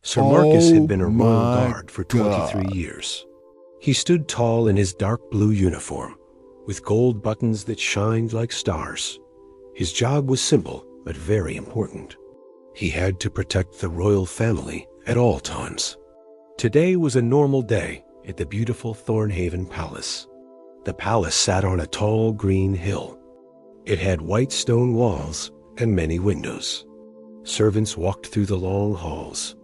Sir Marcus had Oh been a royal my guard for 23 God. years. He stood tall in his dark blue uniform, with gold buttons that shined like stars. His job was simple, but very important. He had to protect the royal family at all times. Today was a normal day at the beautiful Thornhaven Palace. The palace sat on a tall green hill. It had white stone walls and many windows. Servants walked through the long halls.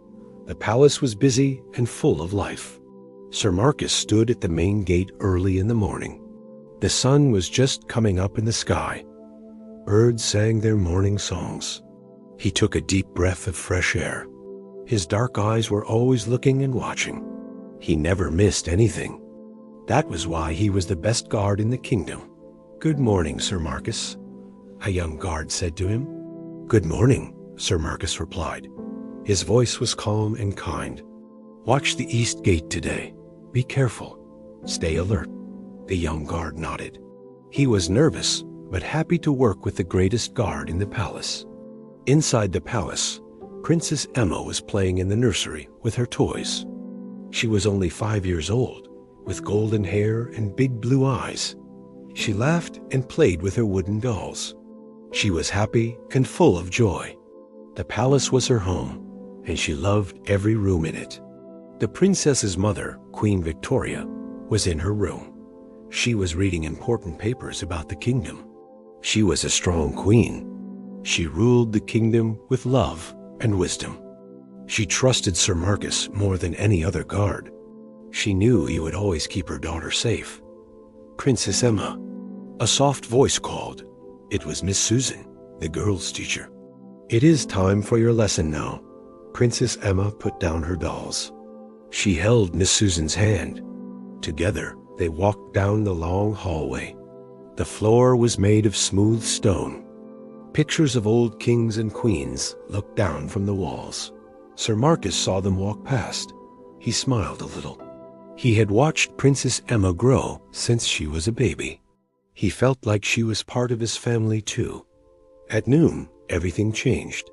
The palace was busy and full of life. Sir Marcus stood at the main gate early in the morning. The sun was just coming up in the sky. Birds sang their morning songs. He took a deep breath of fresh air. His dark eyes were always looking and watching. He never missed anything. That was why he was the best guard in the kingdom. "Good morning, Sir Marcus," a young guard said to him. "Good morning," Sir Marcus replied. His voice was calm and kind. "Watch the east gate today. Be careful. Stay alert." The young guard nodded. He was nervous, but happy to work with the greatest guard in the palace. Inside the palace, Princess Emma was playing in the nursery with her toys. She was only 5 years old, with golden hair and big blue eyes. She laughed and played with her wooden dolls. She was happy and full of joy. The palace was her home, and she loved every room in it. The princess's mother, Queen Victoria, was in her room. She was reading important papers about the kingdom. She was a strong queen. She ruled the kingdom with love and wisdom. She trusted Sir Marcus more than any other guard. She knew he would always keep her daughter safe. "Princess Emma," a soft voice called. It was Miss Susan, the girls' teacher. "It is time for your lesson now." Princess Emma put down her dolls. She held Miss Susan's hand. Together, they walked down the long hallway. The floor was made of smooth stone. Pictures of old kings and queens looked down from the walls. Sir Marcus saw them walk past. He smiled a little. He had watched Princess Emma grow since she was a baby. He felt like she was part of his family too. At noon, everything changed.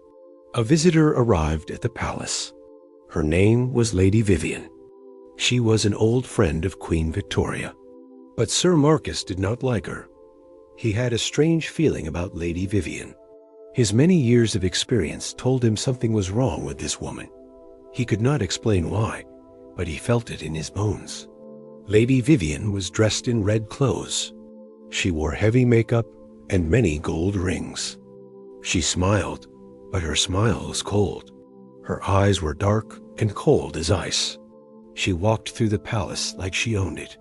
A visitor arrived at the palace. Her name was Lady Vivian. She was an old friend of Queen Victoria. But Sir Marcus did not like her. He had a strange feeling about Lady Vivian. His many years of experience told him something was wrong with this woman. He could not explain why, but he felt it in his bones. Lady Vivian was dressed in red clothes. She wore heavy makeup and many gold rings. She smiled, but her smile was cold. Her eyes were dark and cold as ice. She walked through the palace like she owned it.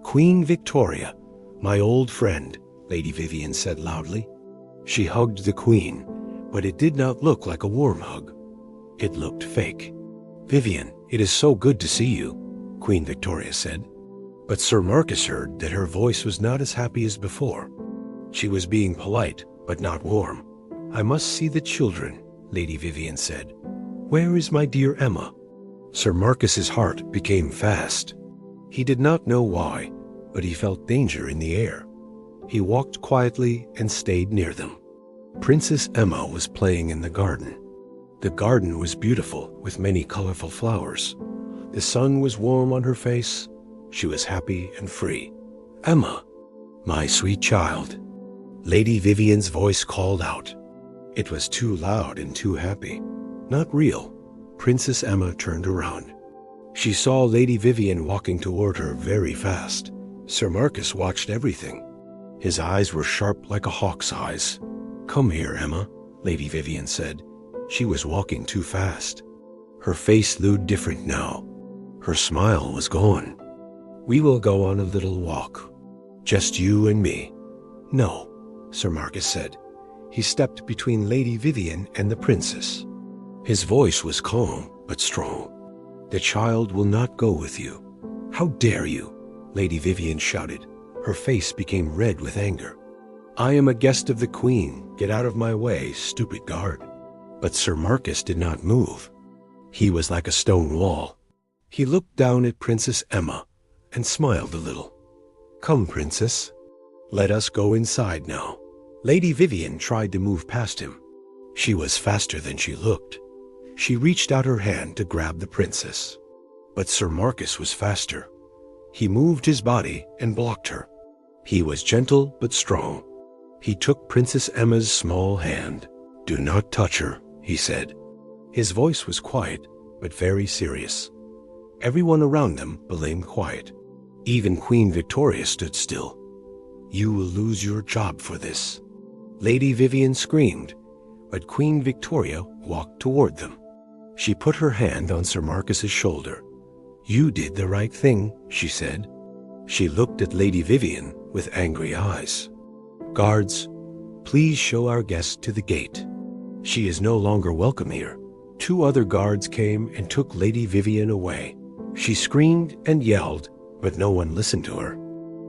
"Queen Victoria, my old friend," Lady Vivian said loudly. She hugged the queen, but it did not look like a warm hug. It looked fake. "Vivian, it is so good to see you," Queen Victoria said. But Sir Marcus heard that her voice was not as happy as before. She was being polite, but not warm. "I must see the children," Lady Vivian said. "Where is my dear Emma?" Sir Marcus's heart became fast. He did not know why, but he felt danger in the air. He walked quietly and stayed near them. Princess Emma was playing in the garden. The garden was beautiful with many colorful flowers. The sun was warm on her face. She was happy and free. "Emma, my sweet child," Lady Vivian's voice called out. It was too loud and too happy. Not real. Princess Emma turned around. She saw Lady Vivian walking toward her very fast. Sir Marcus watched everything. His eyes were sharp like a hawk's eyes. "Come here, Emma," Lady Vivian said. She was walking too fast. Her face looked different now. Her smile was gone. "We will go on a little walk. Just you and me." "No," Sir Marcus said. He stepped between Lady Vivian and the princess. His voice was calm but strong. "The child will not go with you." "How dare you?" Lady Vivian shouted. Her face became red with anger. "I am a guest of the queen. Get out of my way, stupid guard." But Sir Marcus did not move. He was like a stone wall. He looked down at Princess Emma and smiled a little. "Come, princess. Let us go inside now." Lady Vivian tried to move past him. She was faster than she looked. She reached out her hand to grab the princess. But Sir Marcus was faster. He moved his body and blocked her. He was gentle but strong. He took Princess Emma's small hand. "Do not touch her," he said. His voice was quiet, but very serious. Everyone around them became quiet. Even Queen Victoria stood still. "You will lose your job for this." Lady Vivian screamed, but Queen Victoria walked toward them. She put her hand on Sir Marcus's shoulder. "You did the right thing," she said. She looked at Lady Vivian with angry eyes. "Guards, please show our guest to the gate. She is no longer welcome here." 2 other guards came and took Lady Vivian away. She screamed and yelled, but no one listened to her.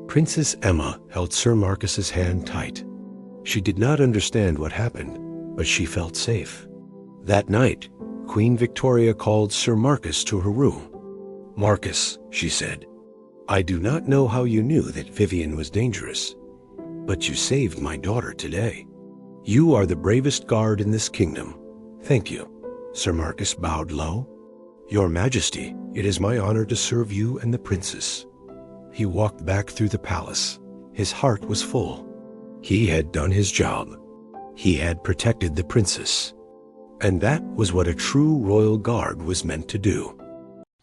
Princess Emma held Sir Marcus's hand tight. She did not understand what happened, but she felt safe. That night, Queen Victoria called Sir Marcus to her room. "Marcus," she said, "I do not know how you knew that Vivian was dangerous, but you saved my daughter today. You are the bravest guard in this kingdom. Thank you." Sir Marcus bowed low. "Your Majesty, it is my honor to serve you and the princess." He walked back through the palace. His heart was full. He had done his job. He had protected the princess. And that was what a true royal guard was meant to do.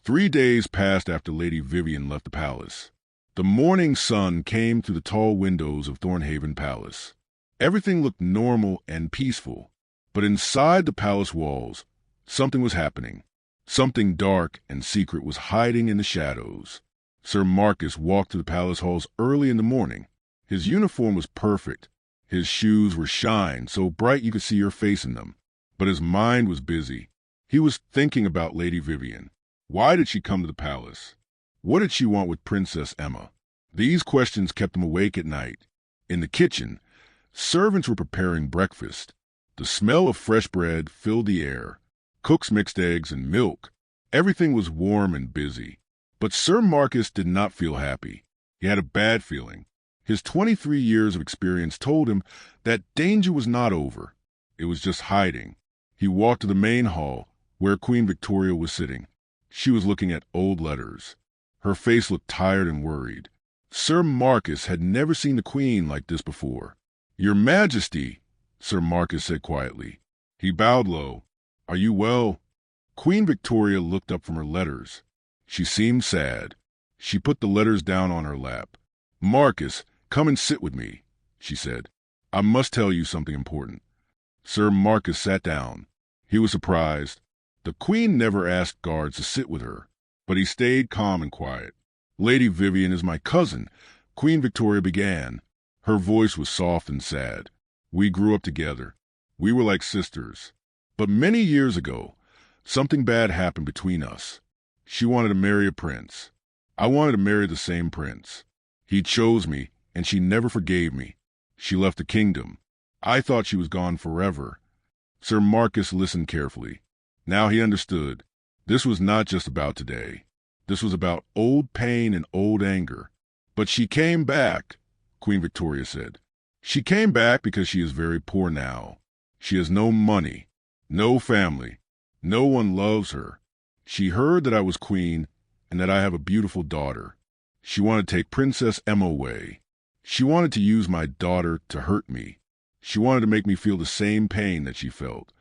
3 days passed after Lady Vivian left the palace. The morning sun came through the tall windows of Thornhaven Palace. Everything looked normal and peaceful, but inside the palace walls, something was happening. Something dark and secret was hiding in the shadows. Sir Marcus walked through the palace halls early in the morning. His uniform was perfect. His shoes were shine, so bright you could see your face in them. But his mind was busy. He was thinking about Lady Vivian. Why did she come to the palace? What did she want with Princess Emma? These questions kept him awake at night. In the kitchen, servants were preparing breakfast. The smell of fresh bread filled the air. Cooks mixed eggs and milk. Everything was warm and busy. But Sir Marcus did not feel happy. He had a bad feeling. His 23 years of experience told him that danger was not over. It was just hiding. He walked to the main hall, where Queen Victoria was sitting. She was looking at old letters. Her face looked tired and worried. Sir Marcus had never seen the Queen like this before. "Your Majesty," Sir Marcus said quietly. He bowed low. "Are you well?" Queen Victoria looked up from her letters. She seemed sad. She put the letters down on her lap. "Marcus, come and sit with me," she said. "I must tell you something important." Sir Marcus sat down. He was surprised. The Queen never asked guards to sit with her, but he stayed calm and quiet. "Lady Vivian is my cousin," Queen Victoria began. Her voice was soft and sad. "We grew up together. We were like sisters. But many years ago, something bad happened between us. She wanted to marry a prince. I wanted to marry the same prince. He chose me, and she never forgave me. She left the kingdom. I thought she was gone forever." Sir Marcus listened carefully. Now he understood. This was not just about today. This was about old pain and old anger. "But she came back," Queen Victoria said. "She came back because she is very poor now. She has no money, no family. No one loves her. She heard that I was queen and that I have a beautiful daughter. She wanted to take Princess Emma away. She wanted to use my daughter to hurt me. She wanted to make me feel the same pain that she felt."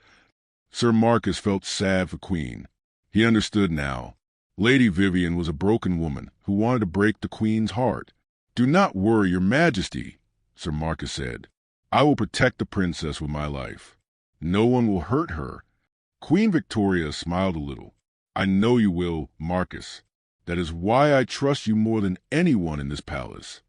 Sir Marcus felt sad for Queen. He understood now. Lady Vivian was a broken woman who wanted to break the Queen's heart. "Do not worry, Your Majesty," Sir Marcus said. "I will protect the princess with my life. No one will hurt her." Queen Victoria smiled a little. "I know you will, Marcus. That is why I trust you more than anyone in this palace."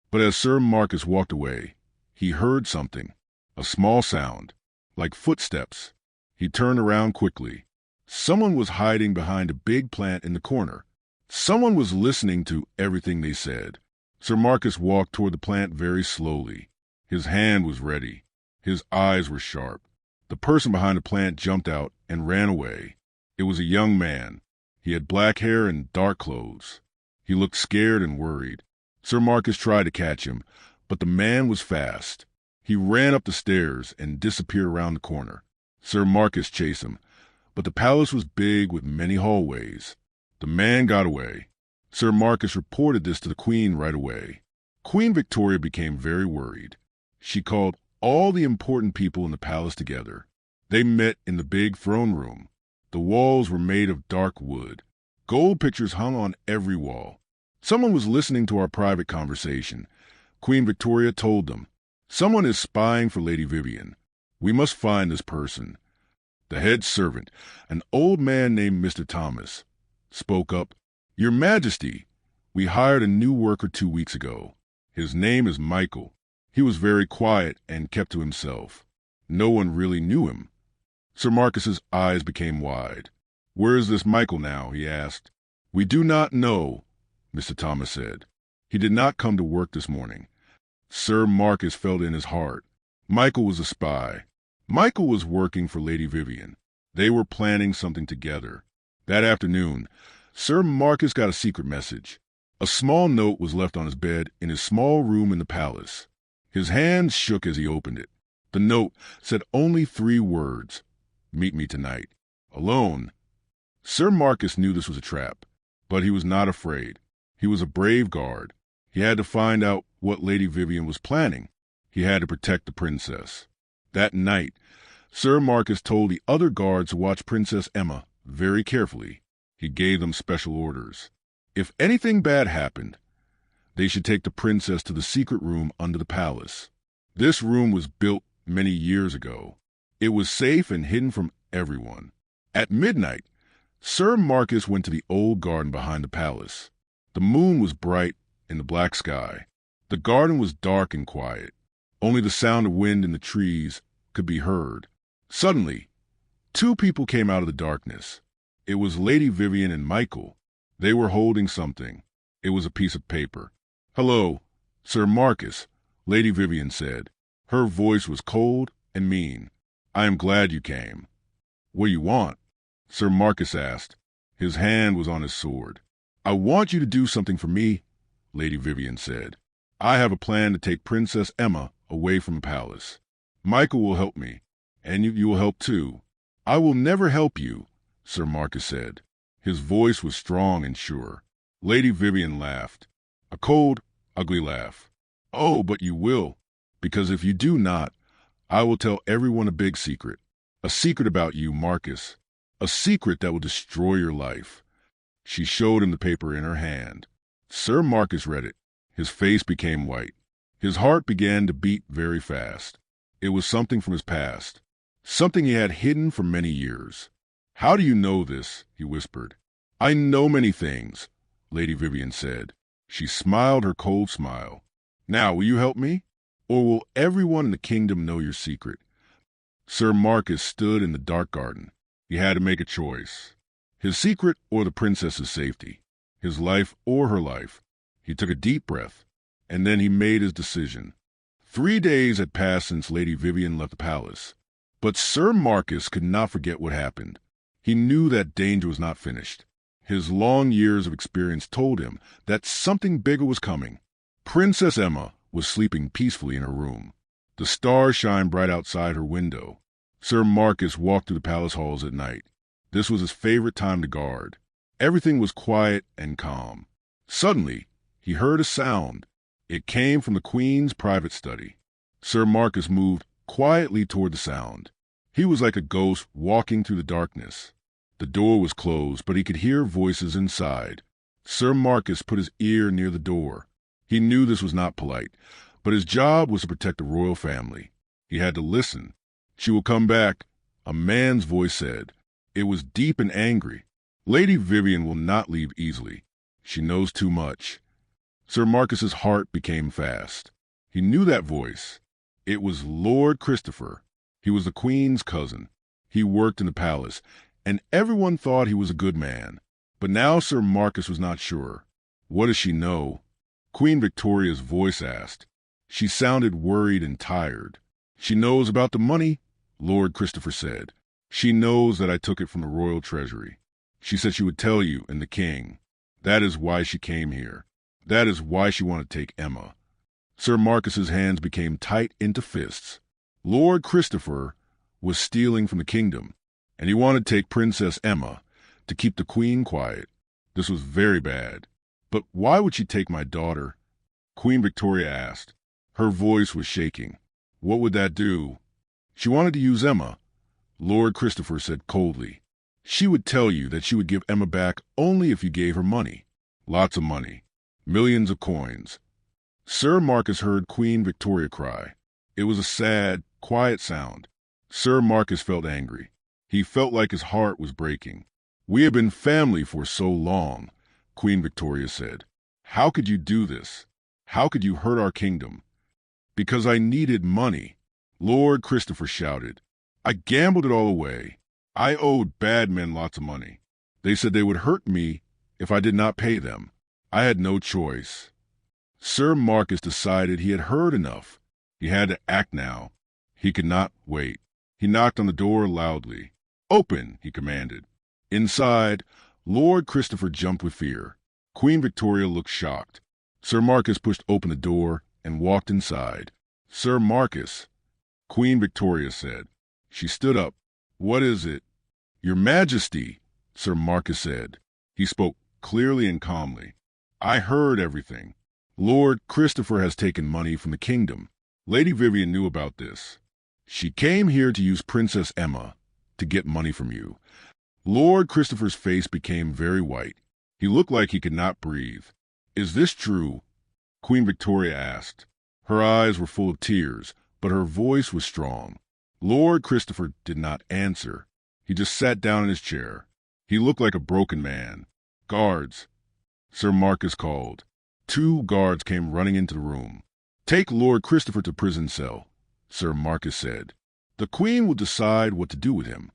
But as Sir Marcus walked away, he heard something, a small sound, like footsteps. He turned around quickly. Someone was hiding behind a big plant in the corner. Someone was listening to everything they said. Sir Marcus walked toward the plant very slowly. His hand was ready. His eyes were sharp. The person behind the plant jumped out and ran away. It was a young man. He had black hair and dark clothes. He looked scared and worried. Sir Marcus tried to catch him, but the man was fast. He ran up the stairs and disappeared around the corner. Sir Marcus chased him, but the palace was big with many hallways. The man got away. Sir Marcus reported this to the Queen right away. Queen Victoria became very worried. She called all the important people in the palace together. They met in the big throne room. The walls were made of dark wood. Gold pictures hung on every wall. Someone was listening to our private conversation. Queen Victoria told them, "Someone is spying for Lady Vivian. We must find this person." The head servant, an old man named Mr. Thomas, spoke up. "Your Majesty, we hired a new worker 2 weeks ago. His name is Michael. He was very quiet and kept to himself. No one really knew him." Sir Marcus's eyes became wide. "Where is this Michael now?" he asked. "We do not know," Mr. Thomas said. "He did not come to work this morning." Sir Marcus felt in his heart. Michael was a spy. Michael was working for Lady Vivian. They were planning something together. That afternoon, Sir Marcus got a secret message. A small note was left on his bed in his small room in the palace. His hands shook as he opened it. The note said only 3 words: "Meet me tonight. Alone." Sir Marcus knew this was a trap, but he was not afraid. He was a brave guard. He had to find out what Lady Vivian was planning. He had to protect the princess. That night, Sir Marcus told the other guards to watch Princess Emma very carefully. He gave them special orders. If anything bad happened, they should take the princess to the secret room under the palace. This room was built many years ago. It was safe and hidden from everyone. At midnight, Sir Marcus went to the old garden behind the palace. The moon was bright in the black sky. The garden was dark and quiet. Only the sound of wind in the trees could be heard. Suddenly, 2 people came out of the darkness. It was Lady Vivian and Michael. They were holding something. It was a piece of paper. "Hello, Sir Marcus," Lady Vivian said. Her voice was cold and mean. "I am glad you came." "What do you want?" Sir Marcus asked. His hand was on his sword. "I want you to do something for me," Lady Vivian said. "I have a plan to take Princess Emma away from the palace. Michael will help me, and you will help too." "I will never help you," Sir Marcus said. His voice was strong and sure. Lady Vivian laughed. A cold, ugly laugh. "Oh, but you will, because if you do not, I will tell everyone a big secret. A secret about you, Marcus. A secret that will destroy your life." She showed him the paper in her hand. Sir Marcus read it. His face became white. His heart began to beat very fast. It was something from his past, something he had hidden for many years. "How do you know this?" he whispered. "I know many things," Lady Vivian said. She smiled her cold smile. "Now, will you help me? Or will everyone in the kingdom know your secret?" Sir Marcus stood in the dark garden. He had to make a choice. His secret or the princess's safety. His life or her life. He took a deep breath, and then he made his decision. 3 days had passed since Lady Vivian left the palace. But Sir Marcus could not forget what happened. He knew that danger was not finished. His long years of experience told him that something bigger was coming. Princess Emma was sleeping peacefully in her room. The stars shined bright outside her window. Sir Marcus walked through the palace halls at night. This was his favorite time to guard. Everything was quiet and calm. Suddenly, he heard a sound. It came from the Queen's private study. Sir Marcus moved quietly toward the sound. He was like a ghost walking through the darkness. The door was closed, but he could hear voices inside. Sir Marcus put his ear near the door. He knew this was not polite, but his job was to protect the royal family. He had to listen. "She will come back," a man's voice said. It was deep and angry. "Lady Vivian will not leave easily. She knows too much." Sir Marcus's heart became fast. He knew that voice. It was Lord Christopher. He was the Queen's cousin. He worked in the palace, and everyone thought he was a good man. But now Sir Marcus was not sure. "What does she know?" Queen Victoria's voice asked. She sounded worried and tired. "She knows about the money," Lord Christopher said. "She knows that I took it from the royal treasury. She said she would tell you and the king. That is why she came here. That is why she wanted to take Emma." Sir Marcus's hands became tight into fists. Lord Christopher was stealing from the kingdom. and he wanted to take Princess Emma to keep the queen quiet. This was very bad. But why would she take my daughter? Queen Victoria asked. Her voice was shaking. What would that do? She wanted to use Emma, Lord Christopher said coldly. She would tell you that she would give Emma back only if you gave her money. Lots of money. Millions of coins. Sir Marcus heard Queen Victoria cry. It was a sad, quiet sound. Sir Marcus felt angry. He felt like his heart was breaking. We have been family for so long, Queen Victoria said. How could you do this? How could you hurt our kingdom? Because I needed money, Lord Christopher shouted. I gambled it all away. I owed bad men lots of money. They said they would hurt me if I did not pay them. I had no choice. Sir Marcus decided he had heard enough. He had to act now. He could not wait. He knocked on the door loudly. Open, he commanded. Inside, Lord Christopher jumped with fear. Queen Victoria looked shocked. Sir Marcus pushed open the door and walked inside. Sir Marcus, Queen Victoria said. She stood up. What is it? Your Majesty, Sir Marcus said. He spoke clearly and calmly. I heard everything. Lord Christopher has taken money from the kingdom. Lady Vivian knew about this. She came here to use Princess Emma to get money from you. Lord Christopher's face became very white. He looked like he could not breathe. Is this true? Queen Victoria asked. Her eyes were full of tears, but her voice was strong. Lord Christopher did not answer. He just sat down in his chair. He looked like a broken man. Guards, Sir Marcus called. 2 guards came running into the room. Take Lord Christopher to prison cell, Sir Marcus said. The Queen will decide what to do with him.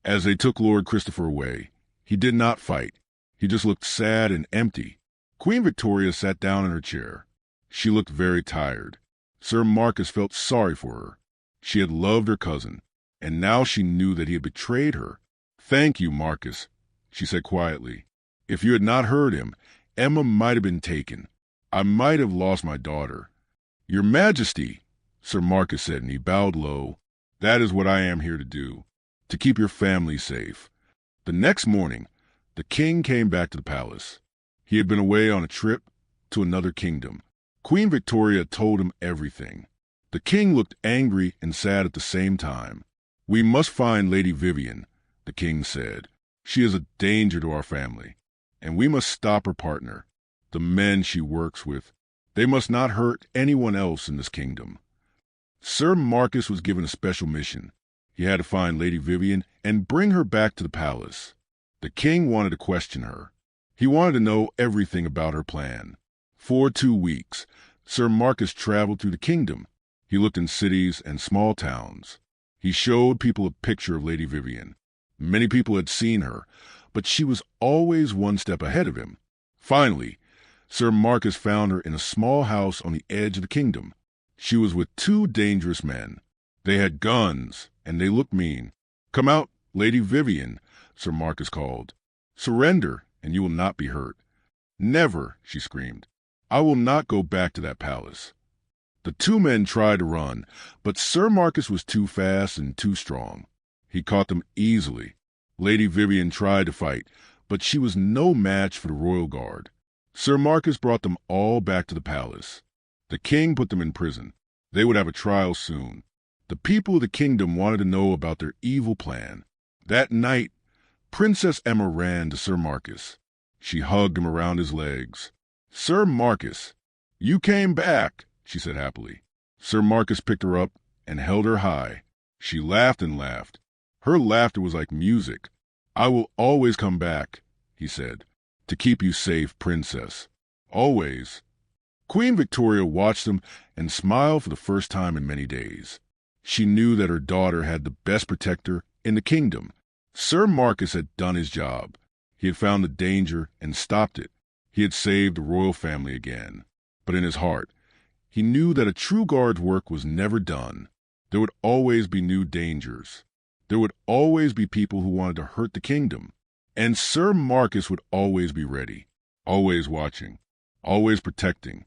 As they took Lord Christopher away, he did not fight. He just looked sad and empty. Queen Victoria sat down in her chair. She looked very tired. Sir Marcus felt sorry for her. She had loved her cousin, and now she knew that he had betrayed her. Thank you, Marcus, she said quietly. If you had not heard him, Emma might have been taken. I might have lost my daughter. Your Majesty, Sir Marcus said, and he bowed low. That is what I am here to do, to keep your family safe. The next morning, the king came back to the palace. He had been away on a trip to another kingdom. Queen Victoria told him everything. The king looked angry and sad at the same time. We must find Lady Vivian, the king said. She is a danger to our family, and we must stop her partner, the men she works with. They must not hurt anyone else in this kingdom. Sir Marcus was given a special mission. He had to find Lady Vivian and bring her back to the palace. The king wanted to question her. He wanted to know everything about her plan. For 2 weeks, Sir Marcus traveled through the kingdom. He looked in cities and small towns. He showed people a picture of Lady Vivian. Many people had seen her, but she was always one step ahead of him. Finally, Sir Marcus found her in a small house on the edge of the kingdom. She was with 2 dangerous men. They had guns, and they looked mean. Come out, Lady Vivian, Sir Marcus called. Surrender, and you will not be hurt. Never, she screamed. I will not go back to that palace. The 2 men tried to run, but Sir Marcus was too fast and too strong. He caught them easily. Lady Vivian tried to fight, but she was no match for the royal guard. Sir Marcus brought them all back to the palace. The king put them in prison. They would have a trial soon. The people of the kingdom wanted to know about their evil plan. That night, Princess Emma ran to Sir Marcus. She hugged him around his legs. Sir Marcus, you came back, she said happily. Sir Marcus picked her up and held her high. She laughed and laughed. Her laughter was like music. I will always come back, he said, to keep you safe, princess. Always. Queen Victoria watched them and smiled for the first time in many days. She knew that her daughter had the best protector in the kingdom. Sir Marcus had done his job. He had found the danger and stopped it. He had saved the royal family again. But in his heart, he knew that a true guard's work was never done. There would always be new dangers. There would always be people who wanted to hurt the kingdom. And Sir Marcus would always be ready, always watching, always protecting.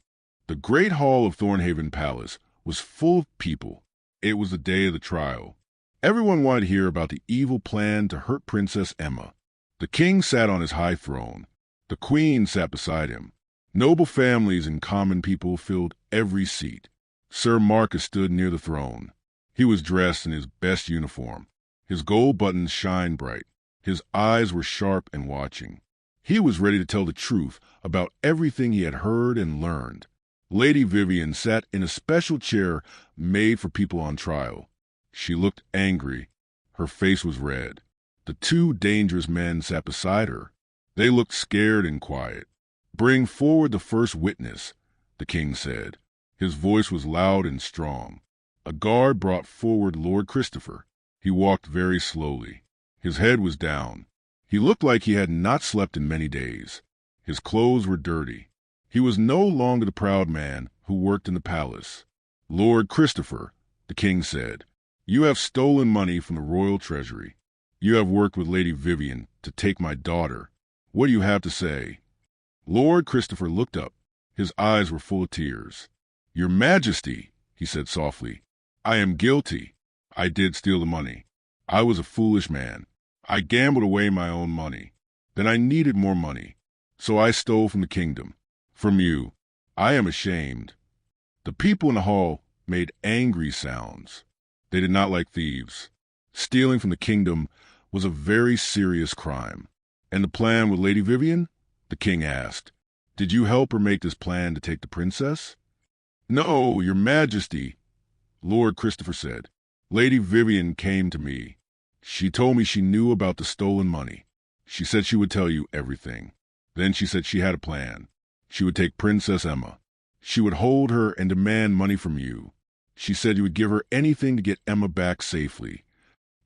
The great hall of Thornhaven Palace was full of people. It was the day of the trial. Everyone wanted to hear about the evil plan to hurt Princess Emma. The king sat on his high throne. The queen sat beside him. Noble families and common people filled every seat. Sir Marcus stood near the throne. He was dressed in his best uniform. His gold buttons shined bright. His eyes were sharp and watching. He was ready to tell the truth about everything he had heard and learned. Lady Vivian sat in a special chair made for people on trial. She looked angry. Her face was red. The two dangerous men sat beside her. They looked scared and quiet. "Bring forward the first witness," the king said. His voice was loud and strong. A guard brought forward Lord Christopher. He walked very slowly. His head was down. He looked like he had not slept in many days. His clothes were dirty. He was no longer the proud man who worked in the palace. "Lord Christopher," the king said, "you have stolen money from the royal treasury. You have worked with Lady Vivian to take my daughter. What do you have to say?" Lord Christopher looked up. His eyes were full of tears. "Your Majesty," he said softly, "I am guilty. I did steal the money. I was a foolish man. I gambled away my own money. Then I needed more money. So I stole from the kingdom. From you. I am ashamed." The people in the hall made angry sounds. They did not like thieves. Stealing from the kingdom was a very serious crime. "And the plan with Lady Vivian?" the king asked. "Did you help her make this plan to take the princess?" "No, your Majesty," Lord Christopher said. "Lady Vivian came to me. She told me she knew about the stolen money. She said she would tell you everything. Then she said she had a plan. She would take Princess Emma. She would hold her and demand money from you. She said you would give her anything to get Emma back safely."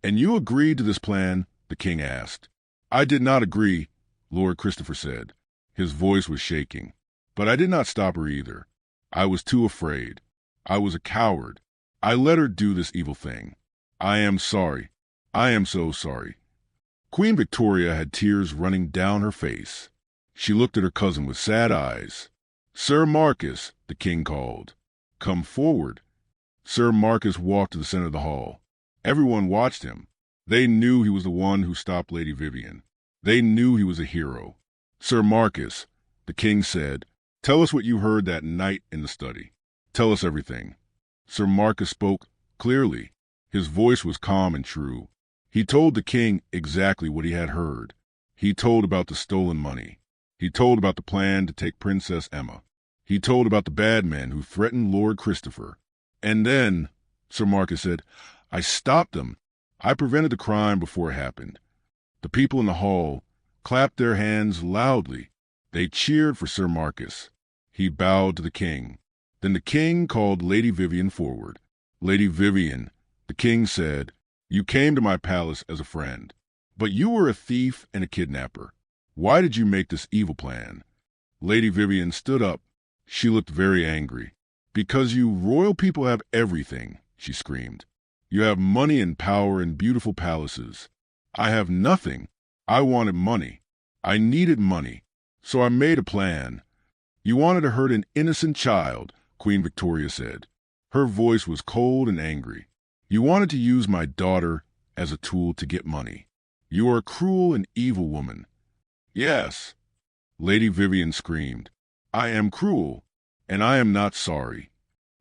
"And you agreed to this plan?" the king asked. "I did not agree," Lord Christopher said. His voice was shaking. "But I did not stop her either. I was too afraid. I was a coward. I let her do this evil thing. I am sorry. I am so sorry." Queen Victoria had tears running down her face. She looked at her cousin with sad eyes. "Sir Marcus," the king called. "Come forward." Sir Marcus walked to the center of the hall. Everyone watched him. They knew he was the one who stopped Lady Vivian. They knew he was a hero. "Sir Marcus," the king said, "tell us what you heard that night in the study. Tell us everything." Sir Marcus spoke clearly. His voice was calm and true. He told the king exactly what he had heard. He told about the stolen money. He told about the plan to take Princess Emma. He told about the bad men who threatened Lord Christopher. "And then," Sir Marcus said, "I stopped them. I prevented the crime before it happened." The people in the hall clapped their hands loudly. They cheered for Sir Marcus. He bowed to the king. Then the king called Lady Vivian forward. "Lady Vivian," the king said, "you came to my palace as a friend. But you were a thief and a kidnapper. Why did you make this evil plan?" Lady Vivian stood up. She looked very angry. "Because you royal people have everything," she screamed. "You have money and power and beautiful palaces. I have nothing. I wanted money. I needed money. So I made a plan." "You wanted to hurt an innocent child," Queen Victoria said. Her voice was cold and angry. "You wanted to use my daughter as a tool to get money. You are a cruel and evil woman." "Yes," Lady Vivian screamed. "I am cruel, and I am not sorry."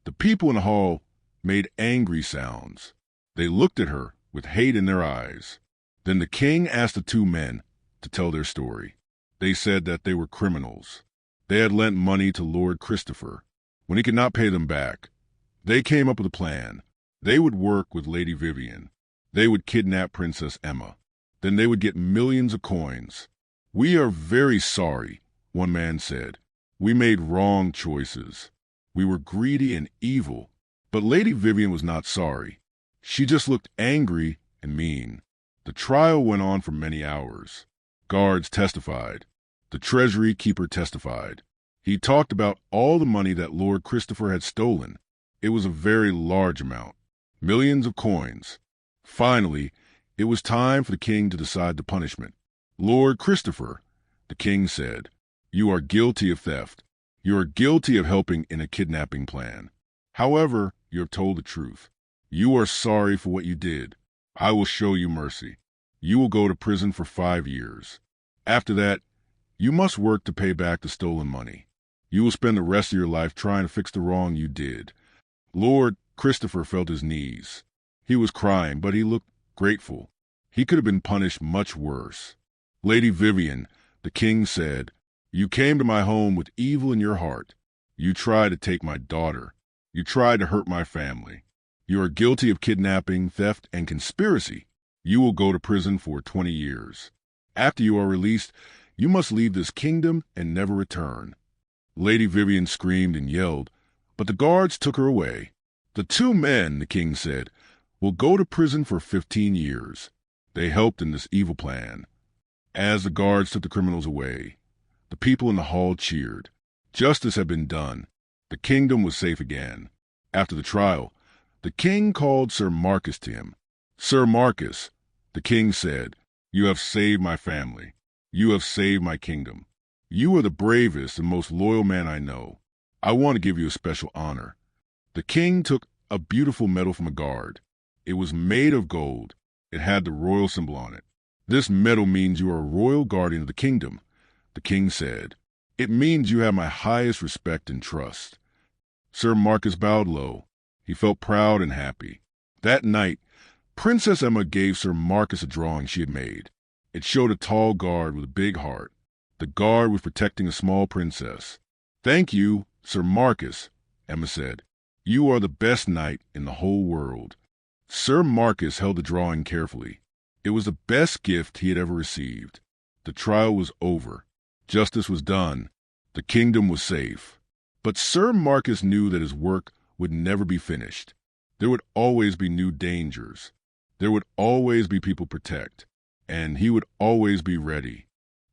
The people in the hall made angry sounds. They looked at her with hate in their eyes. Then the king asked the two men to tell their story. They said that they were criminals. They had lent money to Lord Christopher. When he could not pay them back, they came up with a plan. They would work with Lady Vivian. They would kidnap Princess Emma. Then they would get millions of coins. "We are very sorry," one man said. "We made wrong choices. We were greedy and evil." But Lady Vivian was not sorry. She just looked angry and mean. The trial went on for many hours. Guards testified. The treasury keeper testified. He talked about all the money that Lord Christopher had stolen. It was a very large amount. Millions of coins. Finally, it was time for the king to decide the punishment. "Lord Christopher," the king said, "you are guilty of theft. You are guilty of helping in a kidnapping plan. However, you have told the truth. You are sorry for what you did. I will show you mercy. You will go to prison for 5 years. After that, you must work to pay back the stolen money. You will spend the rest of your life trying to fix the wrong you did." Lord Christopher felt his knees. He was crying, but he looked grateful. He could have been punished much worse. "Lady Vivian," the king said, "you came to my home with evil in your heart. You tried to take my daughter. You tried to hurt my family. You are guilty of kidnapping, theft, and conspiracy. You will go to prison for 20 years. After you are released, you must leave this kingdom and never return." Lady Vivian screamed and yelled, but the guards took her away. "The 2 men," the king said, "will go to prison for 15 years. They helped in this evil plan." As the guards took the criminals away, the people in the hall cheered. Justice had been done. The kingdom was safe again. After the trial, the king called Sir Marcus to him. "Sir Marcus," the king said, "you have saved my family. You have saved my kingdom. You are the bravest and most loyal man I know. I want to give you a special honor." The king took a beautiful medal from a guard. It was made of gold. It had the royal symbol on it. "This medal means you are a royal guardian of the kingdom," the king said. "It means you have my highest respect and trust." Sir Marcus bowed low. He felt proud and happy. That night, Princess Emma gave Sir Marcus a drawing she had made. It showed a tall guard with a big heart. The guard was protecting a small princess. "Thank you, Sir Marcus," Emma said. "You are the best knight in the whole world." Sir Marcus held the drawing carefully. It was the best gift he had ever received. The trial was over. Justice was done. The kingdom was safe. But Sir Marcus knew that his work would never be finished. There would always be new dangers. There would always be people to protect. And he would always be ready.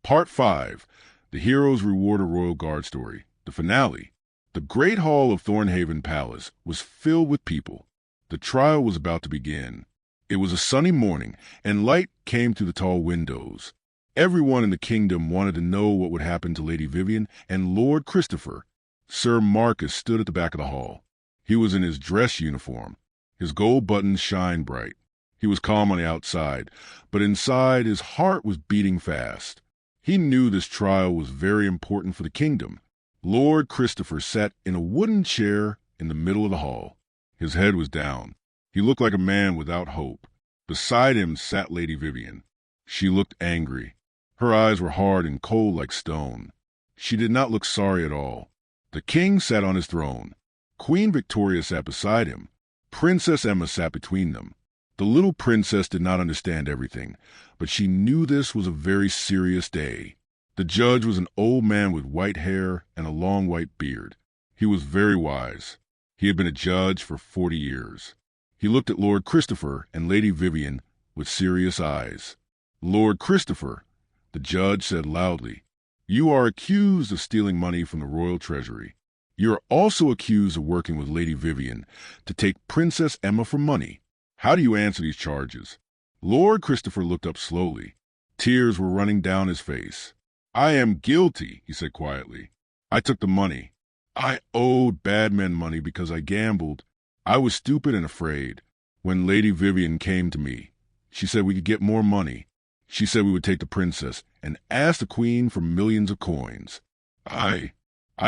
Part 5. The Hero's Reward a Royal Guard Story. The finale. The great hall of Thornhaven Palace was filled with people. The trial was about to begin. It was a sunny morning, and light came through the tall windows. Everyone in the kingdom wanted to know what would happen to Lady Vivian and Lord Christopher. Sir Marcus stood at the back of the hall. He was in his dress uniform. His gold buttons shined bright. He was calm on the outside, but inside his heart was beating fast. He knew this trial was very important for the kingdom. Lord Christopher sat in a wooden chair in the middle of the hall. His head was down. He looked like a man without hope. Beside him sat Lady Vivian. She looked angry. Her eyes were hard and cold like stone. She did not look sorry at all. The king sat on his throne. Queen Victoria sat beside him. Princess Emma sat between them. The little princess did not understand everything, but she knew this was a very serious day. The judge was an old man with white hair and a long white beard. He was very wise. He had been a judge for 40 years. He looked at Lord Christopher and Lady Vivian with serious eyes. "Lord Christopher," the judge said loudly, "you are accused of stealing money from the royal treasury. You are also accused of working with Lady Vivian to take Princess Emma for money. How do you answer these charges?" Lord Christopher looked up slowly. Tears were running down his face. "I am guilty," he said quietly. "I took the money. I owed bad men money because I gambled. I was stupid and afraid. When Lady Vivian came to me, she said we could get more money. She said we would take the princess and ask the queen for millions of coins. I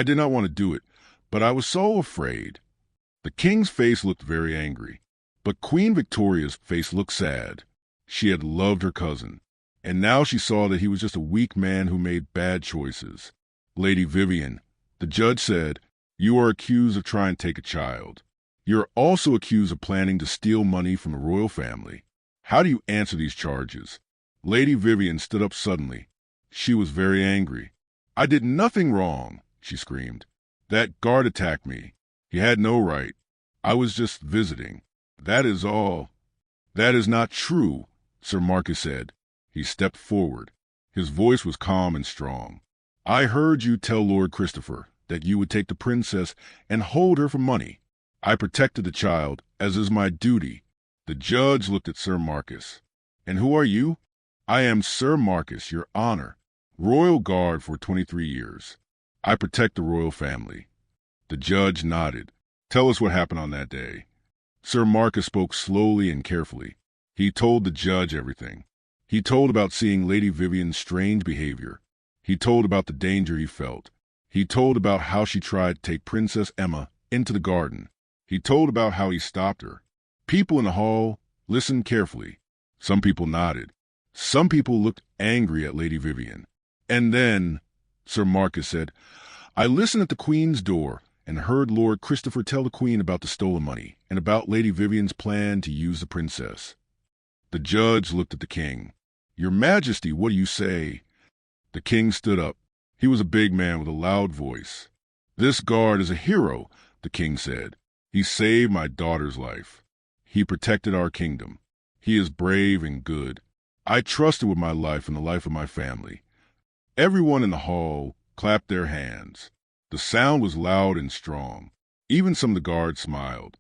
did not want to do it, but I was so afraid." The king's face looked very angry, but Queen Victoria's face looked sad. She had loved her cousin, and now she saw that he was just a weak man who made bad choices. "Lady Vivian," the judge said, "you are accused of trying to take a child. You are also accused of planning to steal money from the royal family. How do you answer these charges?" Lady Vivian stood up suddenly. She was very angry. "I did nothing wrong," she screamed. "That guard attacked me. He had no right. I was just visiting. That is all." "That is not true," Sir Marcus said. He stepped forward. His voice was calm and strong. "I heard you tell Lord Christopher that you would take the princess and hold her for money. I protected the child, as is my duty." The judge looked at Sir Marcus. "And who are you?" "I am Sir Marcus, your honor, royal guard for 23 years. I protect the royal family." The judge nodded. "Tell us what happened on that day." Sir Marcus spoke slowly and carefully. He told the judge everything. He told about seeing Lady Vivian's strange behavior. He told about the danger he felt. He told about how she tried to take Princess Emma into the garden. He told about how he stopped her. People in the hall listened carefully. Some people nodded. Some people looked angry at Lady Vivian. And then, Sir Marcus said, I listened at the Queen's door and heard Lord Christopher tell the Queen about the stolen money and about Lady Vivian's plan to use the princess. The judge looked at the king. Your Majesty, what do you say? The king stood up. He was a big man with a loud voice. This guard is a hero, the king said. He saved my daughter's life. He protected our kingdom. He is brave and good. I trusted with my life and the life of my family. Everyone in the hall clapped their hands. The sound was loud and strong. Even some of the guards smiled.